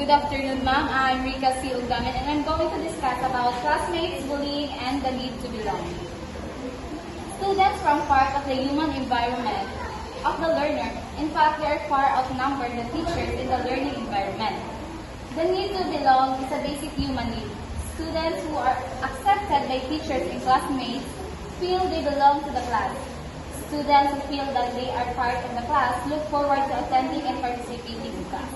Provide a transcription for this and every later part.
Good afternoon, ma'am. I'm Rika C. Ugamin, and I'm going to discuss about classmates, bullying, and the need to belong. Students form part of the human environment of the learner. In fact, they are far outnumbered the teachers in the learning environment. The need to belong is a basic human need. Students who are accepted by teachers and classmates feel they belong to the class. Students who feel that they are part of the class look forward to attending and participating in class.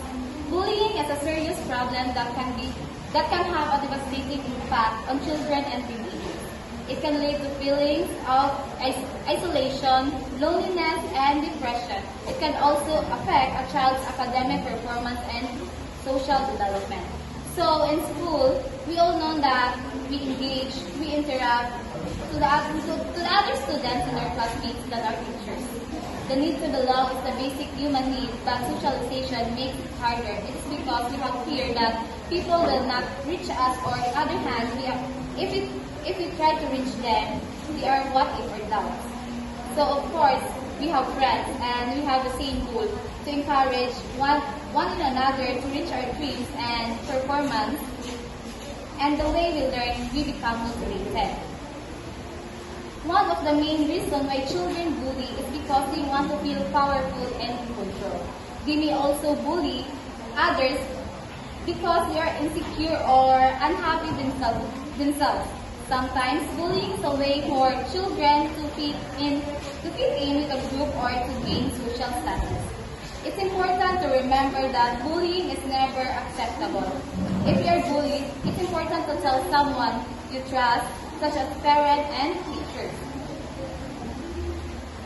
Bullying is a serious problem that can have a devastating impact on children and teenagers. It can lead to feelings of isolation, loneliness, and depression. It can also affect a child's academic performance and social development. So in school, we all know that we engage, we interact to the other students and our classmates that are teachers. The need to belong is the basic human need, but socialization makes it harder. It is because we have fear that people will not reach us, or on the other hand, if we try to reach them, they are what if or doubts. So of course, we have friends and we have the same goal to encourage one another to reach our dreams and performance. And the way we learn, we become motivated. One of the main reasons why children bully is because they want to feel powerful and in control. They may also bully others because they are insecure or unhappy themselves. Sometimes bullying is a way for children to fit in with a group or to gain social status. It's important to remember that bullying is never acceptable. If you are bullied, it's important to tell someone you trust, such as parents and teachers.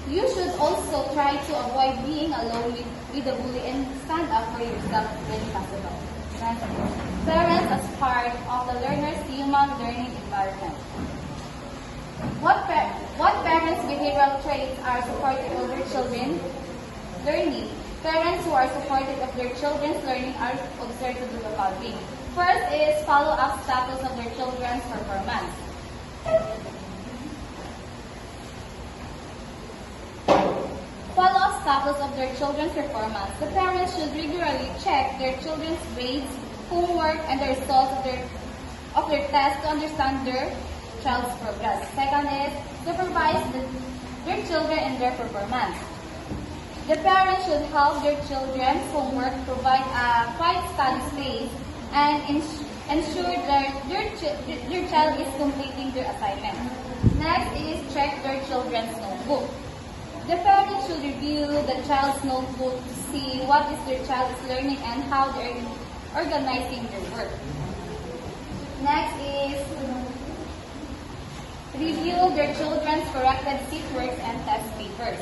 You should also try to avoid being alone with the bully and stand up for yourself when possible. Parents as part of the learner's human learning environment. What parents' behavioral traits are supportive of their children's learning? Parents who are supportive of their children's learning are observed to do the following. First is follow-up status of their children's performance. Follow-up status of their children's performance. The parents should regularly check their children's grades, homework, and the results of their tests to understand their child's progress. Second is supervise their children in their performance. The parents should help their children's homework, provide a quiet study space, and ensure that their child is completing their assignment. Next is check their children's notebook. The parents should review the child's notebook to see what is their child is learning and how they are organizing their work. Next is review their children's corrected seat works and test papers.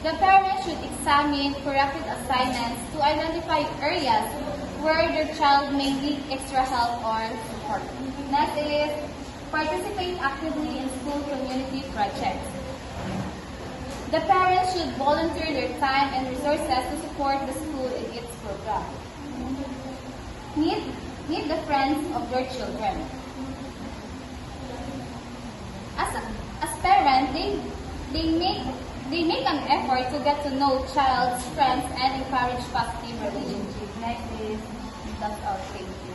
The parents should examine corrected assignments to identify areas where their child may need extra help or support. Next is participate actively in school community projects. The parents should volunteer their time and resources to support the school in its program. Meet the friends of their children. As parents, they make an effort to get to know child's friends and encourage positive relationships. Next is that's all. Thank you.